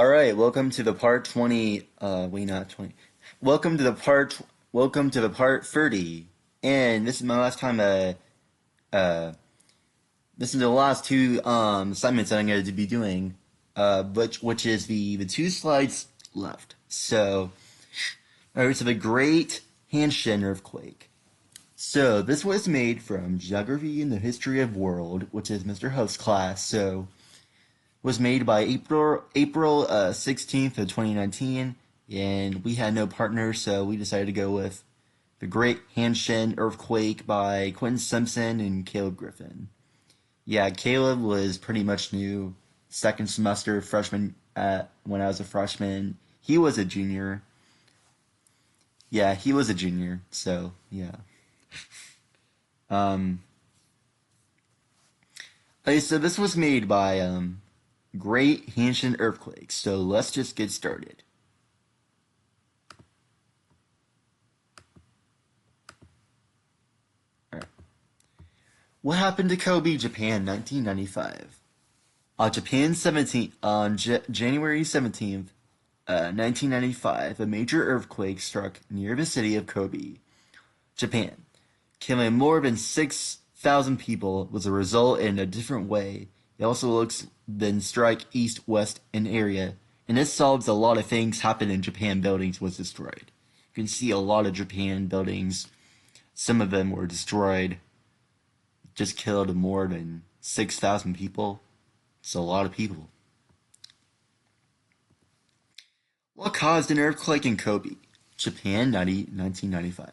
Alright, welcome to the part 20, wait, not 20. Welcome to the part, welcome to the part 30. And this is my last time, uh, this is the last two, assignments that I'm going to be doing, which is the two slides left. So, alright, so the Great Hanshin Earthquake. So, this was made from Geography and the History of World, which is Mr. Host's class, so was made by April 16th of 2019, and we had no partner, so we decided to go with The Great Hanshin Earthquake by Quentin Simpson and Caleb Griffin. Yeah, Caleb was pretty much new, second semester freshman when I was a freshman. He was a junior. Yeah, he was a junior, so yeah. Um, okay, so this was made by Great Hanshin Earthquake, so let's just get started. Alright. What happened to Kobe, Japan, 1995? On January 17th, 1995, a major earthquake struck near the city of Kobe, Japan, killing more than 6,000 people. Was a result in a different way. It also looks then strike east, west, and area. And this solves a lot of things happened in Japan. Buildings was destroyed. You can see a lot of Japan buildings. Some of them were destroyed. Just killed more than 6,000 people. It's a lot of people. What caused an earthquake in Kobe, Japan, 1995?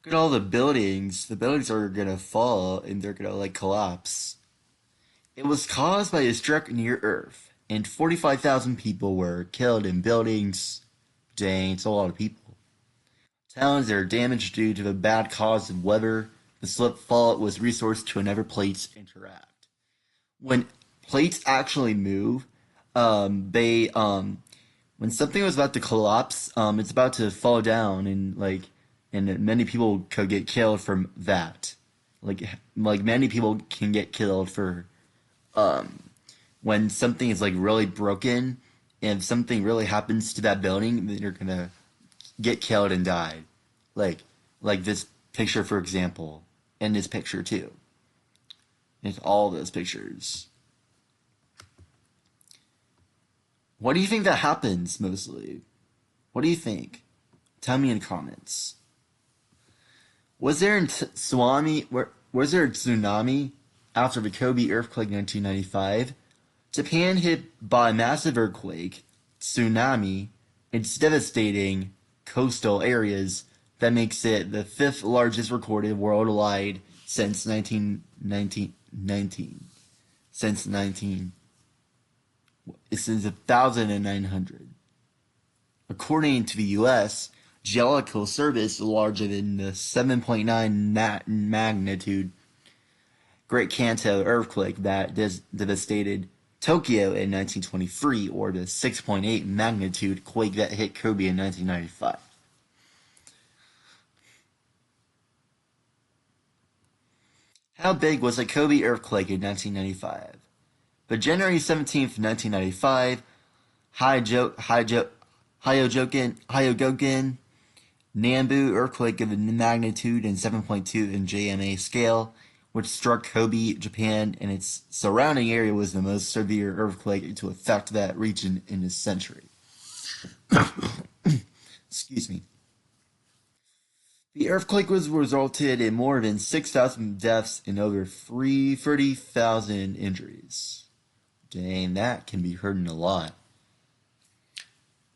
Look at all the buildings. The buildings are gonna fall and they're gonna like collapse. It was caused by a struck near Earth, and 45,000 people were killed in buildings. Dang, it's a lot of people. Towns are damaged due to the bad cause of weather. The slip fault was resourced to whenever plates interact. When plates actually move, they when something was about to collapse, it's about to fall down, and many people could get killed from that. Like many people can get killed for when something is like really broken, and if something really happens to that building, then you're gonna get killed and die. Like like this picture, for example, and this picture too. It's all those pictures. What do you think that happens mostly? What do you think? Tell me in comments. Was there a tsunami? Was there a tsunami after the Kobe earthquake 1995? Japan hit by a massive earthquake, tsunami, its devastating coastal areas that makes it the fifth largest recorded worldwide since 1919. Since 19 since 1900. According to the U.S. Geological Service, larger than the 7.9 magnitude Great Kanto earthquake that devastated Tokyo in 1923, or the 6.8 magnitude quake that hit Kobe in 1995. How big was the Kobe earthquake in 1995? But January 17th, 1995, Hyogogen Nambu earthquake of a magnitude and 7.2 in JMA scale, which struck Kobe, Japan, and its surrounding area, was the most severe earthquake to affect that region in a century. Excuse me. The earthquake was resulted in more than 6,000 deaths and over 30,000 injuries. Dang, that can be hurting a lot.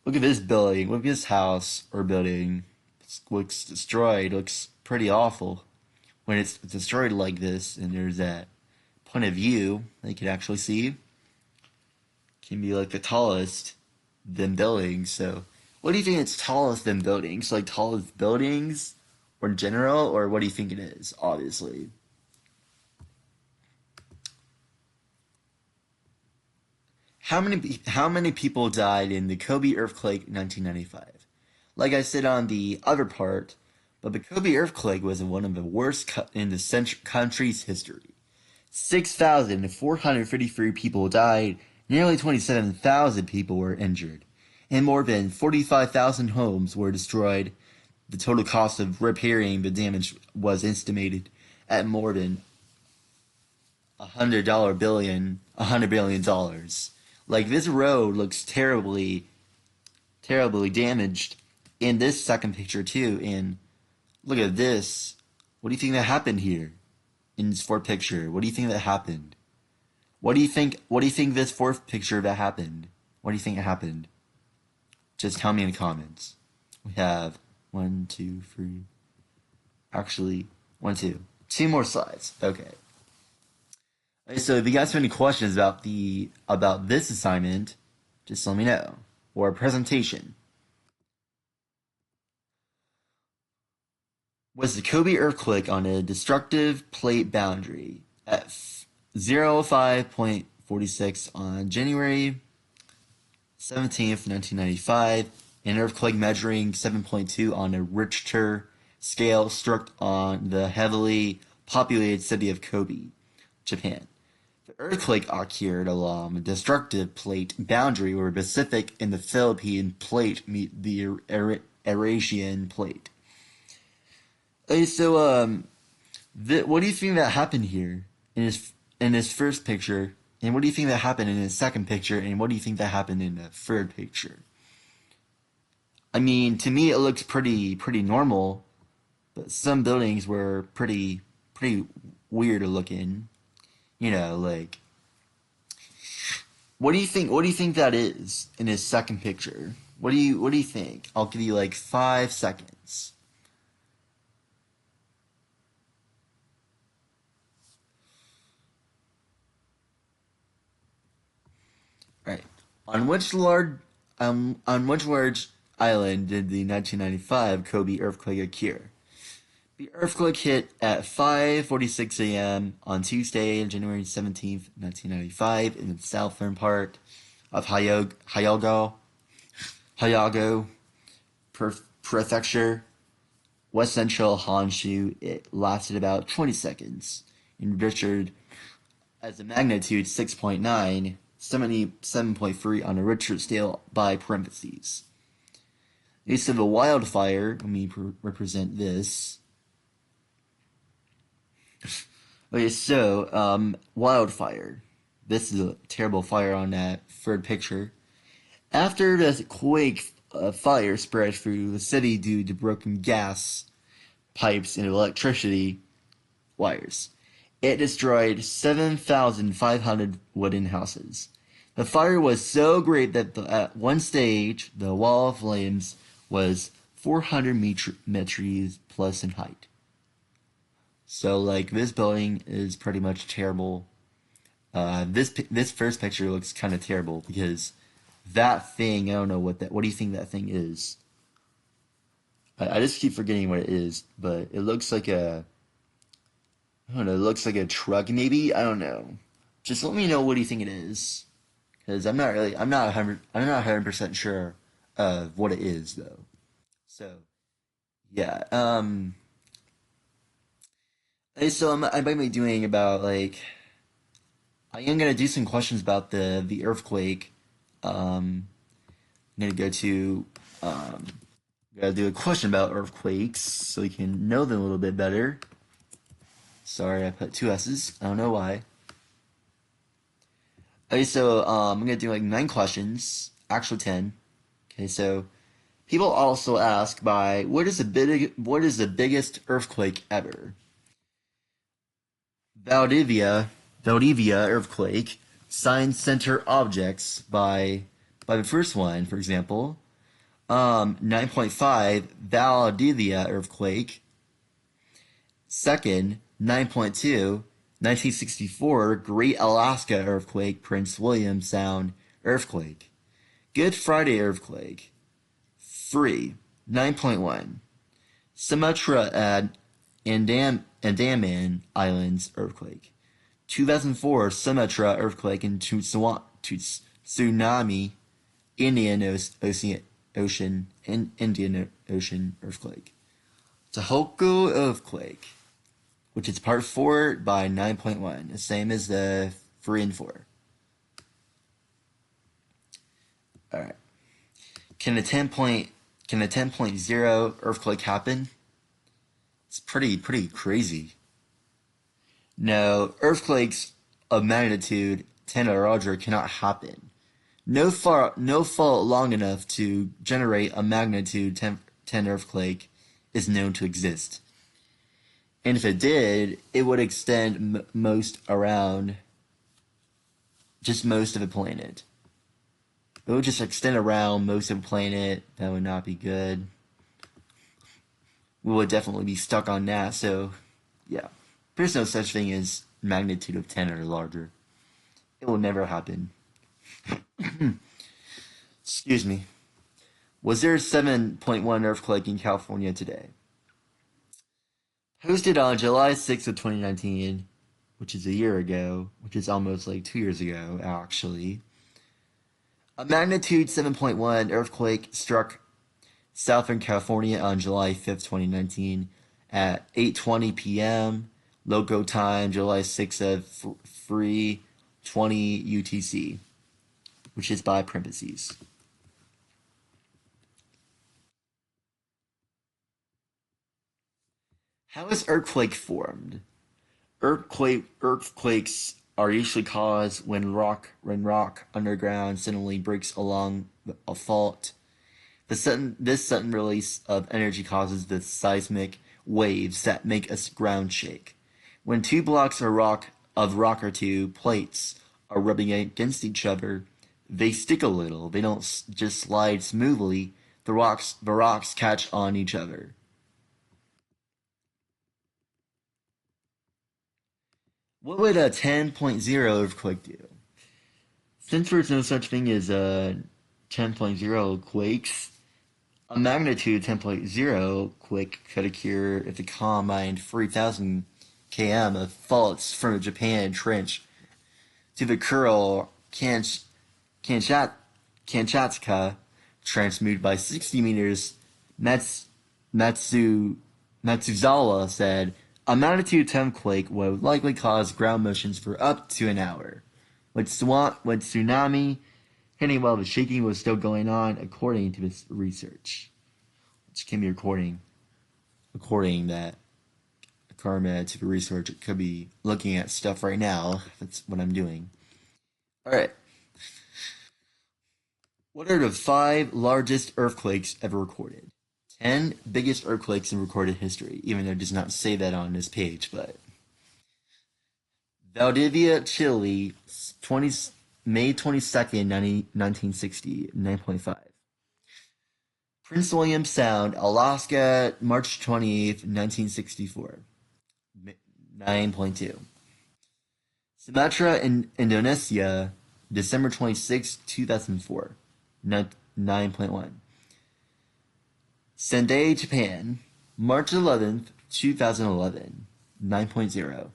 Look at this building. Look at this house or building. It looks destroyed. It looks pretty awful. When it's destroyed like this, and there's that point of view that you can actually see, can be like the tallest than buildings. So, what do you think it's tallest than buildings? Like tallest buildings, or in general, or what do you think it is? Obviously. How many people died in the Kobe earthquake 1995? Like I said on the other part, but the Kobe earthquake was one of the worst in the country's history. 6,453 people died, Nearly 27,000 people were injured, and more than 45,000 homes were destroyed. The total cost of repairing the damage was estimated at more than $100 billion. Like, this road looks terribly damaged in this second picture too. And look at this. What do you think that happened here in this fourth picture? What do you think that happened? What do you think? What do you think this fourth picture that happened? What do you think happened? Just tell me in the comments. We have one, two, three. Actually, one, two. Two more slides. Okay. Okay, so if you guys have any questions about this assignment, just let me know. Or a presentation. Was the Kobe earthquake on a destructive plate boundary at 05.46 on January 17th, 1995, an earthquake measuring 7.2 on a Richter scale struck on the heavily populated city of Kobe, Japan. The earthquake occurred along a destructive plate boundary where the Pacific and the Philippine plate meet the Eurasian plate. Okay, so what do you think that happened here in his first picture, and what do you think that happened in his second picture, and what do you think that happened in the third picture? I mean, to me, it looks pretty normal, but some buildings were pretty weird looking. You know, like, what do you think? What do you think that is in his second picture? What do you think? I'll give you like 5 seconds. Right. On which large island did the 1995 Kobe earthquake occur? The earthquake hit at 5:46 a.m. on Tuesday, January 17th, 1995, in the southern part of Hyogo Prefecture, west central Honshu. It lasted about 20 seconds and registered as a magnitude 6.9, 77.3 on a Richter scale by parentheses. Use of a wildfire, let me represent this. Okay, so, wildfire. This is a terrible fire on that third picture. After the quake, fire spread through the city due to broken gas pipes and electricity wires. It destroyed 7,500 wooden houses. The fire was so great that at one stage, the wall of flames was 400 meters plus in height. So, like, this building is pretty much terrible. This first picture looks kind of terrible because that thing, I don't know what do you think that thing is? I just keep forgetting what it is, but it looks like I don't know, it looks like a truck maybe? I don't know. Just let me know what do you think it is. Because I'm not 100% sure of what it is though. So, yeah, so I might be doing about like I am gonna do some questions about the earthquake. I'm gonna go to gotta do a question about earthquakes so you can know them a little bit better. Sorry, I put two S's. I don't know why. Okay, so I'm gonna do like 9 questions, actually 10. Okay, so people also ask by what is the biggest earthquake ever? Valdivia earthquake. Science Center objects by the first one, for example. 9.5 Valdivia earthquake. Second, 9.2 1964 Great Alaska earthquake, Prince William Sound earthquake. Good Friday earthquake. 3. 9.1 Sumatra Andaman Islands earthquake. 2004 Sumatra earthquake and tsunami Indian Ocean earthquake. Tohoku earthquake, which is part 4 by 9.1, the same as the 3 and 4. All right. Can a 10.0 earthquake happen? It's pretty crazy. No, earthquakes of magnitude 10 or larger cannot happen. No fault long enough to generate a magnitude 10 earthquake is known to exist. And if it did, it would extend most around just most of the planet. It would just extend around most of the planet. That would not be good. We would definitely be stuck on that. So, yeah. There's no such thing as magnitude of 10 or larger. It will never happen. Excuse me. Was there a 7.1 earthquake in California today? Hosted on July 6th of 2019, which is a year ago, which is almost like 2 years ago, actually. A magnitude 7.1 earthquake struck Southern California on July 5th, 2019 at 8:20 p.m. local time, July 6th at 3:20 UTC, which is by parentheses. How is earthquake formed? Earthquakes are usually caused when rock underground suddenly breaks along a fault. This sudden release of energy causes the seismic waves that make a ground shake. When two blocks of rock or two plates are rubbing against each other, they stick a little. They don't just slide smoothly. The rocks catch on each other. What would a 10.0 earthquake do? Since there's no such thing as 10.0 quakes, a magnitude 10.0 quake could occur if the combined 3,000 km of faults from the Japan Trench to the Kuril Kanchat, Kamchatka Trench moved by 60 meters. Matsuzawa said a magnitude 10 quake would likely cause ground motions for up to an hour. With tsunami hitting while the shaking was still going on, according to this research, which can be according that Karma to the research, it could be looking at stuff right now. That's what I'm doing. All right. What are the five largest earthquakes ever recorded? 10 biggest earthquakes in recorded history, even though it does not say that on this page, but Valdivia, Chile, 20, May 22nd, 1960, 9.5. Prince William Sound, Alaska, March 20th, 1964, 9.2. Sumatra in Indonesia, December 26th, 2004, 9.1. Sendai, Japan, March 11th, 2011, 9.0.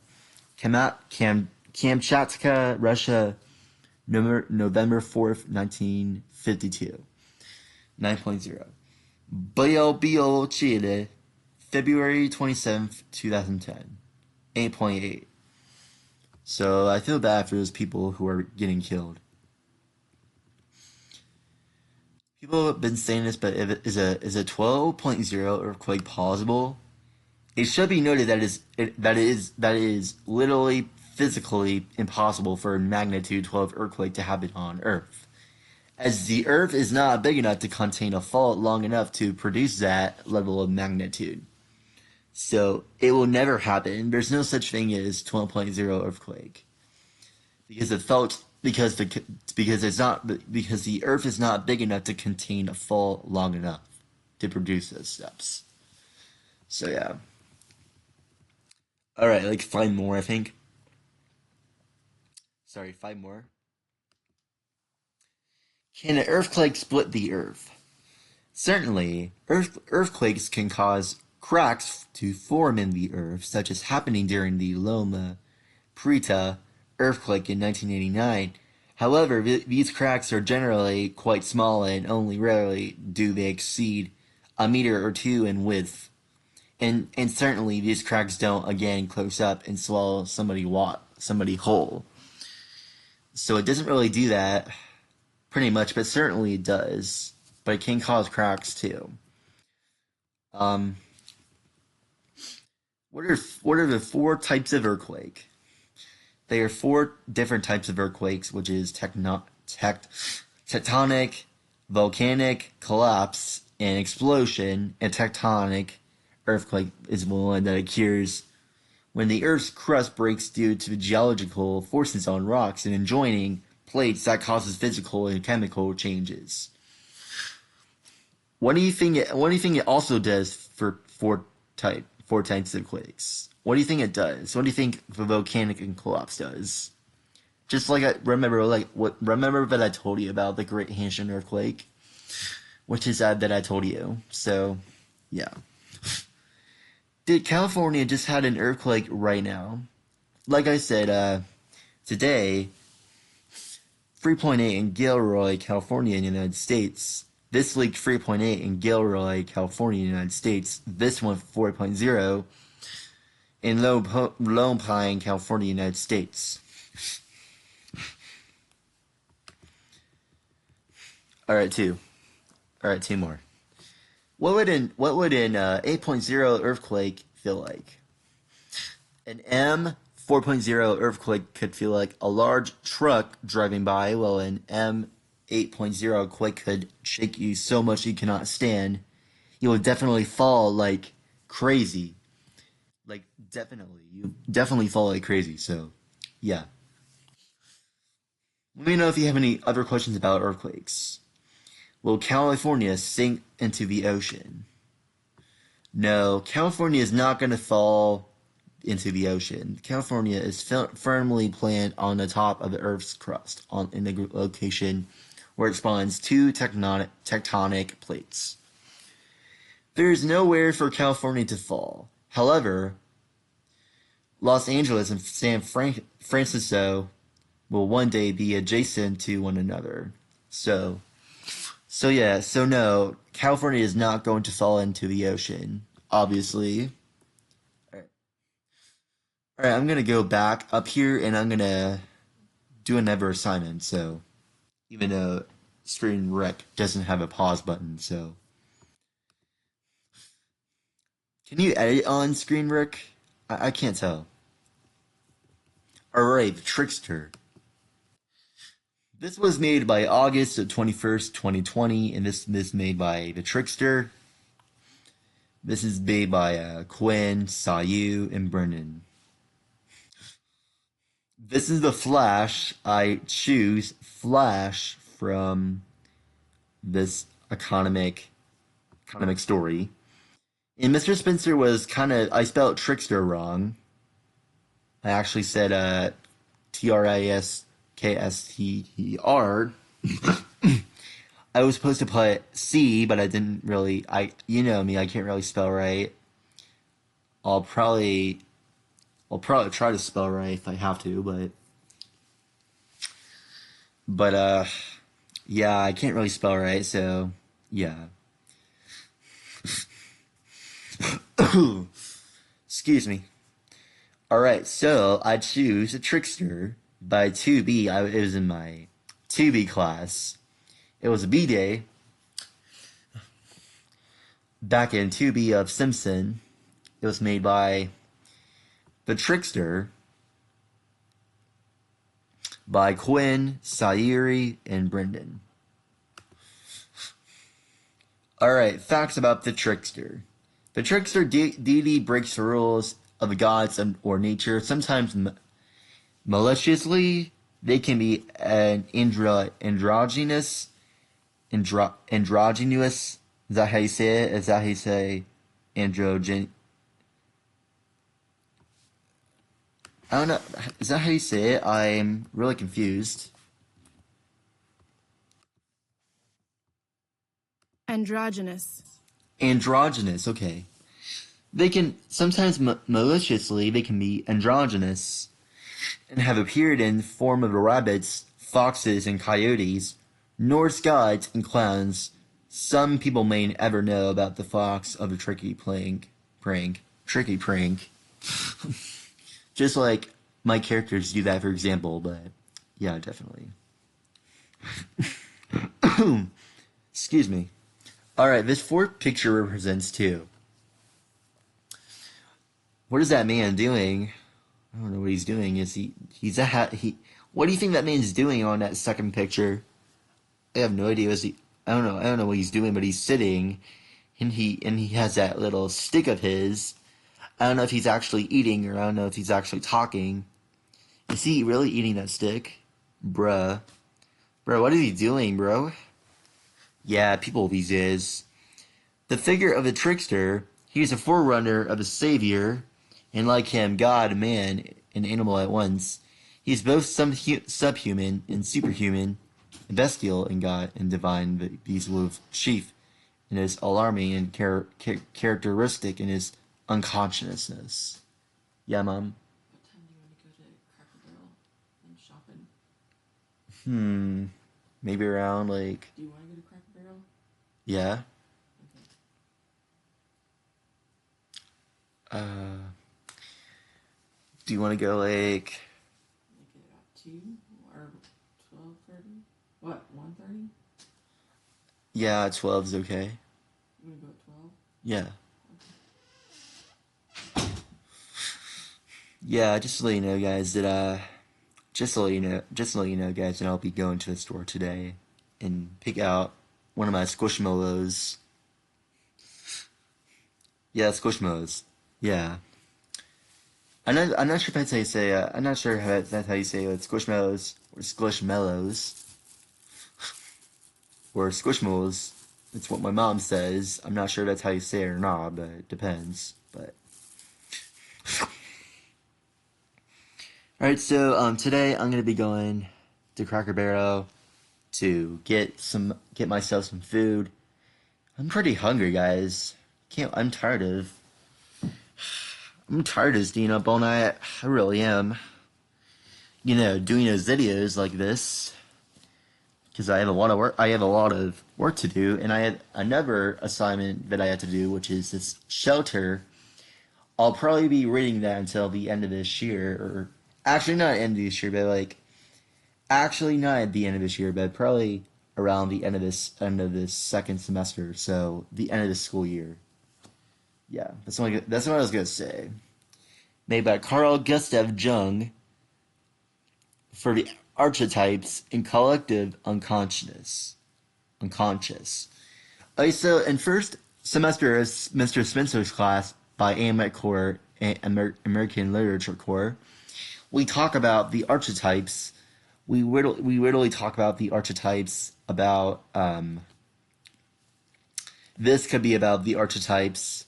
Kamchatka, Russia, November 4th, 1952, 9.0. Biobío, Chile, February 27th, 2010, 8.8. So I feel bad for those people who are getting killed. People have been saying this, but if it is a 12.0 earthquake plausible? It should be noted that it is literally physically impossible for a magnitude 12 earthquake to happen on Earth, as the Earth is not big enough to contain a fault long enough to produce that level of magnitude. So it will never happen. There's no such thing as 12.0 earthquake because it felt because it's not because the Earth is not big enough to contain a fault long enough to produce those steps. So yeah. All right, like five more, I think. Sorry, five more. Can an earthquake split the Earth? Certainly, earthquakes can cause cracks to form in the Earth, such as happening during the Loma Prieta earthquake in 1989. However, these cracks are generally quite small and only rarely do they exceed a meter or two in width. And certainly these cracks don't again close up and swallow somebody whole. So it doesn't really do that. pretty much, but certainly it does. But it can cause cracks too. Um, what are the four types of earthquake? There are four different types of earthquakes, which is tectonic, volcanic, collapse, and explosion. And tectonic earthquake is one that occurs when the Earth's crust breaks due to geological forces on rocks and adjoining plates that causes physical and chemical changes. What do you think it also does for four types of quakes? What do you think it does? What do you think the volcanic and collapse does? Just like I remember that I told you about the Great Haitian earthquake, which is that I told you. So, yeah. Dude, California just had an earthquake right now. Like I said, today, 3.8 in Gilroy, California, in the United States. This leaked 3.8 in Gilroy, California, United States. This one 4.0 in Lone Pine, California, United States. All right, two. All right, two more. What would an 8.0 earthquake feel like? An M 4.0 earthquake could feel like a large truck driving by, while an M 8.0 quake could shake you so much you cannot stand. You will definitely fall like crazy. Like, definitely. You definitely fall like crazy, so, yeah. Let me know if you have any other questions about earthquakes. Will California sink into the ocean? No, California is not going to fall into the ocean. California is firmly planted on the top of the Earth's crust, in the location where it spawns two tectonic plates. There is nowhere for California to fall. However, Los Angeles and San Francisco will one day be adjacent to one another. So no, California is not going to fall into the ocean, obviously. Alright, alright, I'm gonna go back up here and I'm gonna do another assignment, so even though Screen Rec doesn't have a pause button, so can you edit on Screen Rec? I can't tell. Alright, the Trickster. This was made by August of 21st, 2020, and this is made by the Trickster. This is made by Quinn, Sayu, and Brennan. This is the Flash. I choose Flash from this economic story. And Mr. Spencer was I spelled Trickster wrong. I actually said Triskster. I was supposed to put C, but I didn't really. You know me, I can't really spell right. I'll probably, I'll probably try to spell right if I have to, but yeah, I can't really spell right, so yeah. Excuse me. All right, so I choose a Trickster by 2B. It was in my 2B class. It was a B day back in 2B of Simpson. It was made by the Trickster by Quinn, Sayuri, and Brendan. Alright, facts about the Trickster. The Trickster deity breaks the rules of the gods or nature, sometimes maliciously. They can be androgynous. Is that how you say it? Is that how you say androgen? I don't know. Is that how you say it? I'm really confused. Androgynous. Androgynous. Okay. They can sometimes maliciously. They can be androgynous and have appeared in the form of rabbits, foxes, and coyotes, Norse gods, and clowns. Some people may ever know about the fox of the tricky prank. Just like my characters do that, for example, but yeah, definitely. Excuse me. All right, this fourth picture represents two. What is that man doing? I don't know what he's doing. Is he's a he? What do you think that man's doing on that second picture? I have no idea. Is he? I don't know. I don't know what he's doing, but he's sitting, and he has that little stick of his. I don't know if he's actually eating, or I don't know if he's actually talking. Is he really eating that stick? Bruh. Bro, what is he doing, bro? Yeah, people these days. The figure of a trickster, he is a forerunner of a savior, and like him, God, man, and animal at once. He is both subhuman and superhuman, bestial in God and divine, but he's wolf chief, and is alarming and characteristic in his unconsciousness. Yeah, Mom? What time do you want to go to Cracker Barrel and shopping? Maybe around, like, Do you want to go to Cracker Barrel? yeah? Okay. Do you want to go, like, Make it about 2 or 12:30? What, 1:30? yeah, 12's okay. You want to go at 12? Yeah. Yeah, just to let you know, guys, that just to let you know, guys, that I'll be going to the store today and pick out one of my squishmallows. Yeah, squishmallows. Yeah. I'm not sure if that's how you say. I'm not sure if that's how you say it. Squishmallows or squishmallows or squishmallows. That's what my mom says. I'm not sure if that's how you say it or not, but it depends. But all right, so today I'm gonna be going to Cracker Barrel to get myself some food. I'm pretty hungry, guys. Can't I'm tired of staying up all night. I really am. You know, doing those videos like this because I have a lot of work. I have a lot of work to do, and I had another assignment that I had to do, which is this shelter. I'll probably be reading that until the end of this year, or actually not end of this year, but like actually not at the end of this year, but probably around the end of this second semester, so the end of the school year. Yeah, that's what I was gonna say. Made by Carl Gustav Jung for the archetypes in collective unconscious. So in first semester of Mr. Spencer's class by AMET Core, American Literature Core, we talk about the archetypes. We literally talk about the archetypes about this could be about the archetypes.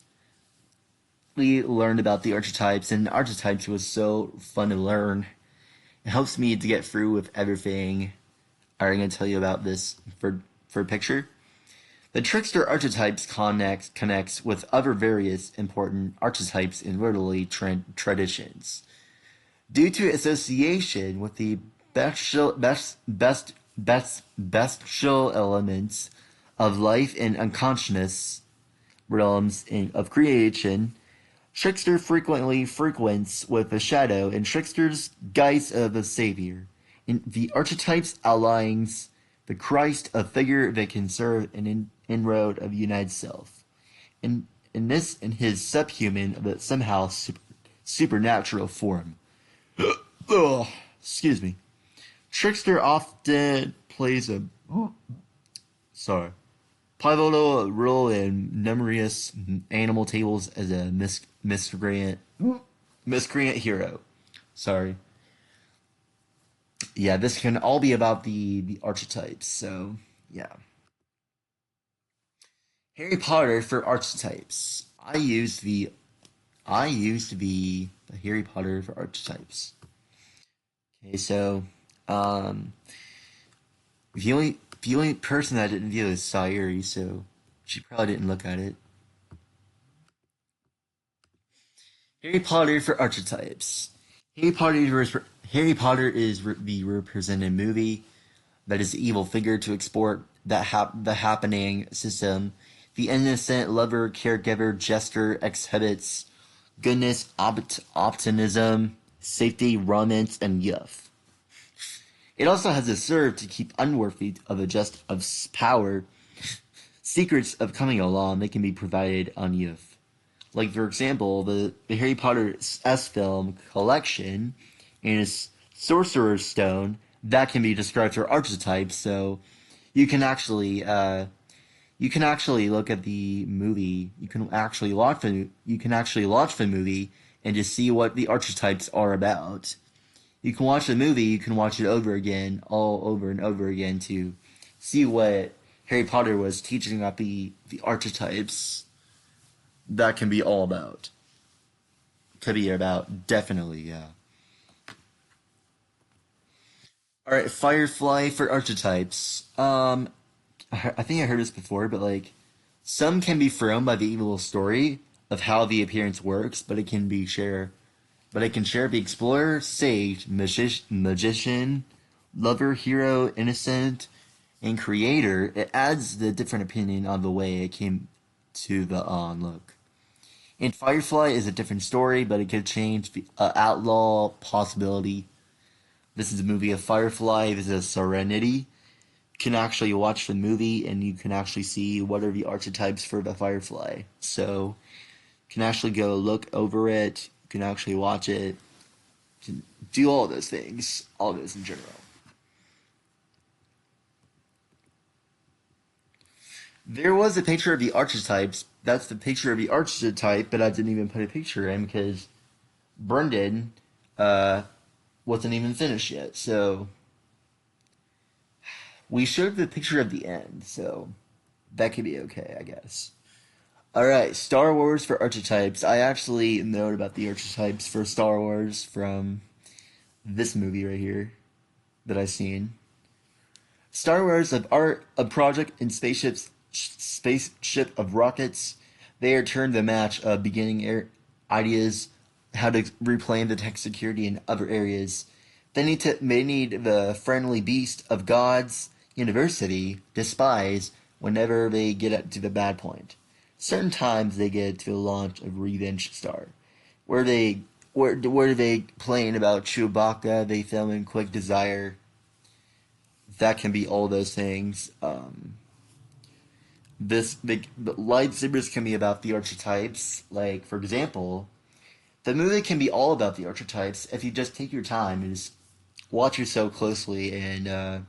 We learned about the archetypes, and the archetypes was so fun to learn. It helps me to get through with everything. I'm going to tell you about this for a picture. The trickster archetypes connects with other various important archetypes in literary traditions. Due to association with the bestial elements of life and unconscious realms of creation, Trickster frequently frequents with the shadow and Trickster's guise of a savior. In the archetypes outlines the Christ, a figure that can serve an inroad of united self. In his subhuman but somehow supernatural form. Ugh, excuse me. Trickster often plays a pivotal role in numerous animal tables as a miscreant hero. Sorry. Yeah, this can all be about the archetypes. So yeah. Harry Potter for archetypes. I used the Harry Potter for archetypes. Okay, so um, the only person that didn't view is Sayuri, so she probably didn't look at it. Harry Potter for archetypes. Harry Potter is the represented movie that is the evil figure to exploit the happening system. The innocent lover, caregiver, jester exhibits goodness, optimism, safety, romance, and youth. It also has a serve to keep unworthy of a just of power. Secrets of coming along they can be provided on youth. Like for example, the Harry Potter S film collection and its Sorcerer's Stone that can be described through archetypes. So you can actually you can actually look at the movie. You can actually watch the movie and just see what the archetypes are about. You can watch the movie. You can watch it over again, all over and over again to see what Harry Potter was teaching about the archetypes. That can be all about. Could be about definitely, yeah. All right, Firefly for archetypes. I think I heard this before, but like some can be thrown by the evil story of how the appearance works, but it can share the explorer, sage, magician, lover, hero, innocent, and creator. It adds the different opinion on the way it came to the look. And Firefly is a different story, but it could change the outlaw possibility. This is a movie of Firefly. This is Serenity. You can actually watch the movie and you can actually see what are the archetypes for the Firefly. So you can actually go look over it. You can actually watch it. You can do all those things. All those in general. There was a picture of the archetypes. That's the picture of the archetype, but I didn't even put a picture in because Brendan uh, wasn't even finished yet. So we showed the picture of the end, so that could be okay, I guess. All right, Star Wars for archetypes. I actually know about the archetypes for Star Wars from this movie right here that I've seen. Star Wars of art, a project in spaceship of rockets. They are turned the match of beginning ideas, how to replan the tech security in other areas. They need the friendly beast of God's university despise whenever they get to the bad point. Certain times they get to the launch of Revenge Star, where they playing about Chewbacca, they film in Quick Desire. That can be all those things. The lightsabers can be about the archetypes. Like for example, the movie can be all about the archetypes if you just take your time and just watch it so closely. And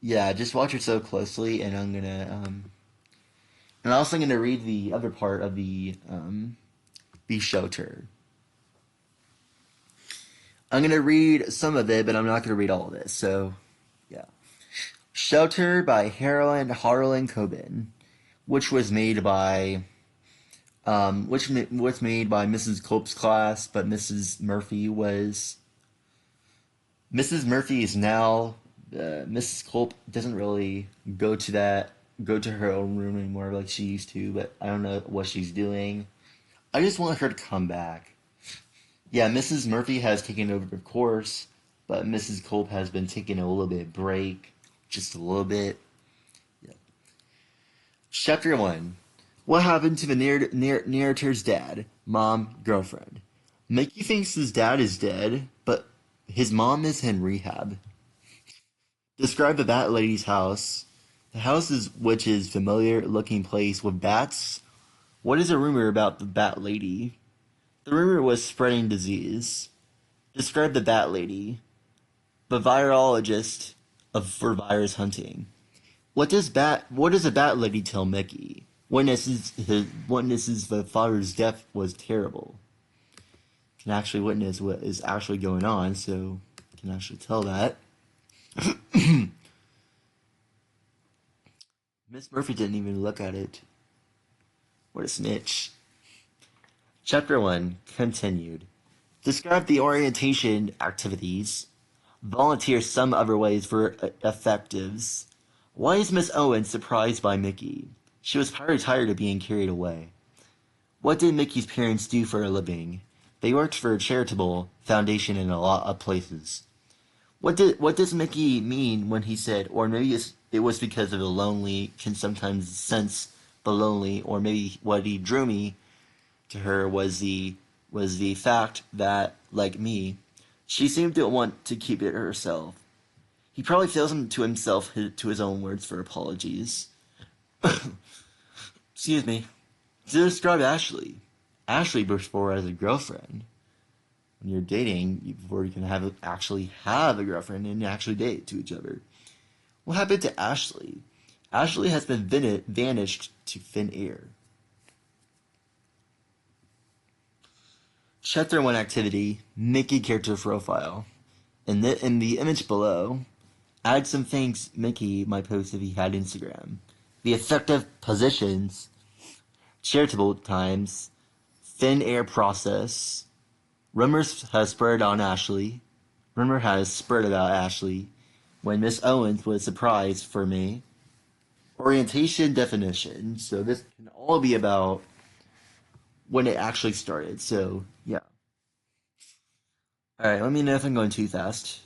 yeah, just watch it so closely. And I'm also gonna read the other part of the shelter. I'm gonna read some of it, but I'm not gonna read all of it. So yeah. Shelter by Harlan Coben, which was made by which was made by Mrs. Culp's class, but Mrs. Murphy is now Mrs. Culp doesn't really go to her own room anymore like she used to, but I don't know what she's doing. I just want her to come back. Yeah, Mrs. Murphy has taken over the course, but Mrs. Culp has been taking a little bit break, just a little bit. Yeah. Chapter 1. What happened to the narrator's dad, mom, girlfriend? Mickey thinks his dad is dead, but his mom is in rehab. Describe the Bat Lady's house. The house is which is familiar looking place with bats. What is a rumor about the Bat Lady? The rumor was spreading disease. Describe the Bat Lady. The virologist for virus hunting. What does a Bat Lady tell Mickey? Witnesses the father's death was terrible. Can actually witness what is actually going on, so can actually tell that. Miss Murphy didn't even look at it. What a snitch. Chapter 1 continued. Describe the orientation activities. Volunteer some other ways for effectives. Why is Miss Owen surprised by Mickey? She was probably tired of being carried away. What did Mickey's parents do for a living? They worked for a charitable foundation in a lot of places. What does Mickey mean when he said, or maybe it was because of the lonely can sometimes sense the lonely, or maybe what he drew me to her was the fact that, like me, she seemed to want to keep it herself. He probably feels him to himself to his own words for apologies. Excuse me. To describe Ashley. Ashley before as a girlfriend. When you're dating, before you can actually have a girlfriend and actually date to each other. What happened to Ashley? Ashley has been vanished to thin air. Chapter 1 activity, Mickey character profile. In the image below, add some things Mickey might post if he had Instagram. The effective positions, charitable times, thin air process. Rumors has spread on Ashley. Rumor has spread about Ashley. When Miss Owens was surprised for me. Orientation definition. So this can all be about when it actually started. So yeah. Alright, let me know if I'm going too fast.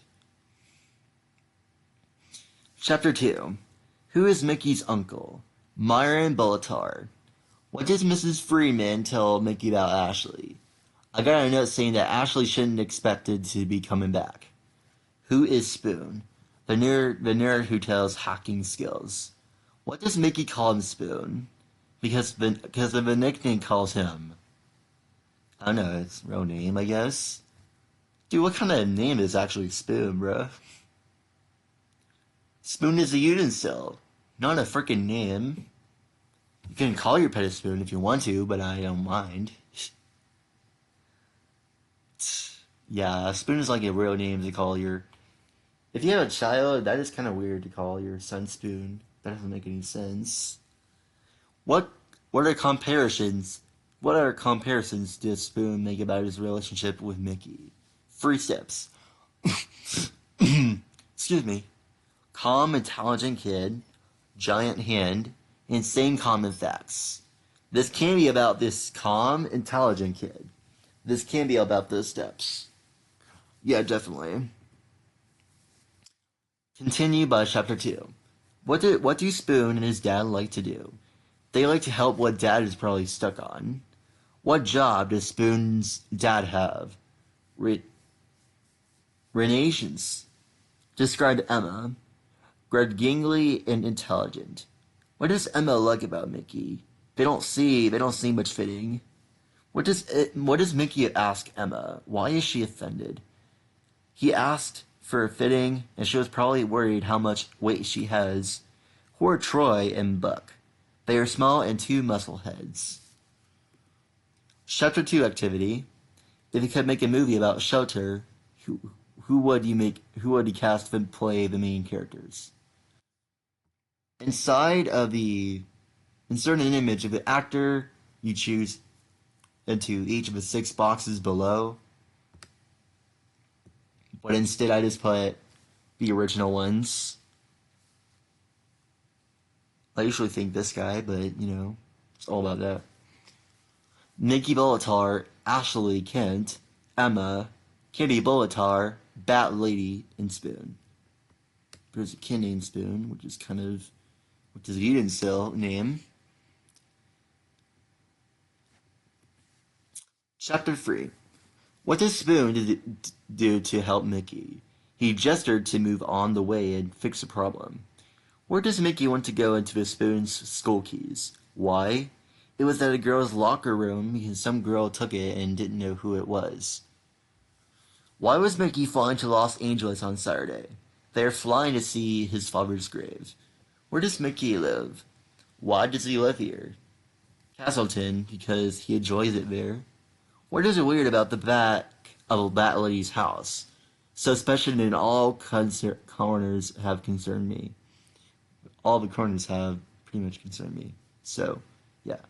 Chapter 2. Who is Mickey's uncle? Myron Bolitar. What does Mrs. Freeman tell Mickey about Ashley? I got a note saying that Ashley shouldn't expected to be coming back. Who is Spoon? The nerd who tells hacking skills. What does Mickey call him Spoon? Because of the nickname calls him. I don't know, his real name, I guess. Dude, what kind of name is actually Spoon, bro? Spoon is a utensil, not a freaking name. You can call your pet a spoon if you want to, but I don't mind. Yeah, Spoon is like a real name to call your... If you have a child, that is kind of weird to call your son Spoon. That doesn't make any sense. What are comparisons? What are comparisons does Spoon make about his relationship with Mickey? 3 steps. Excuse me. Calm, intelligent kid, giant hand, insane common facts. This can be about this calm, intelligent kid. This can be about those steps. Yeah, definitely. Continue by chapter 2. What do Spoon and his dad like to do? They like to help what dad is probably stuck on. What job does Spoon's dad have? Renaissance. Describe Emma. Gradingly and intelligent. What does Emma like about Mickey? They don't see much fitting. What does Mickey ask Emma? Why is she offended? He asked for a fitting, and she was probably worried how much weight she has. Who are Troy and Buck? They are small and 2 muscle heads. Chapter 2 activity. If you could make a movie about Shelter, who would you cast to play the main characters? Inside of the insert an image of the actor you choose into each of the 6 boxes below. But instead I just put the original ones. I usually think this guy, but it's all about that. Nikki Bolitar, Ashley Kent, Emma, Kitty Bolitar, Bat Lady, and Spoon. There's a kid named Spoon, which is a utensil name. Chapter 3. What does Spoon do to help Mickey? He gestured to move on the way and fix a problem. Where does Mickey want to go into the Spoon's school keys? Why? It was at a girl's locker room because some girl took it and didn't know who it was. Why was Mickey flying to Los Angeles on Saturday? They are flying to see his father's grave. Where does Mickey live? Why does he live here? Castleton, because he enjoys it there. What is it weird about the back of a Bat Lady's house? Suspicion in all corners have concerned me. All the corners have pretty much concerned me. So, yeah.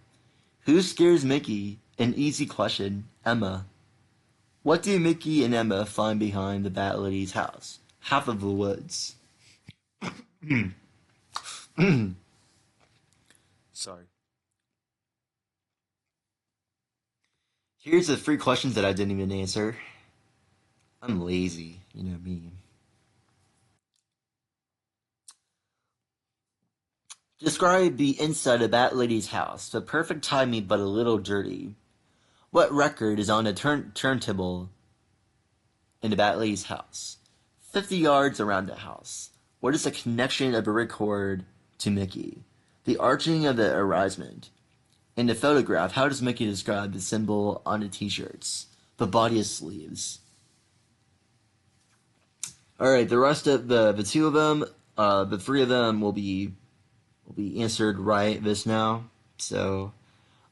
Who scares Mickey? An easy question. Emma. What do Mickey and Emma find behind the Bat Lady's house? Half of the woods. Sorry. Here's the 3 questions that I didn't even answer. I'm lazy, you know me. Describe the inside of Bat Lady's house. The perfect timing, but a little dirty. What record is on a turntable in the Bat Lady's house? 50 yards around the house. What is the connection of a record to Mickey? The arching of the arrangement. In the photograph, how does Mickey describe the symbol on the t-shirts? The body of sleeves. Alright, the rest of the two of them, the three of them will be answered right this now. So,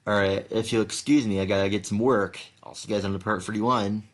alright, if you'll excuse me, I gotta get some work. I'll see you guys on the part 31.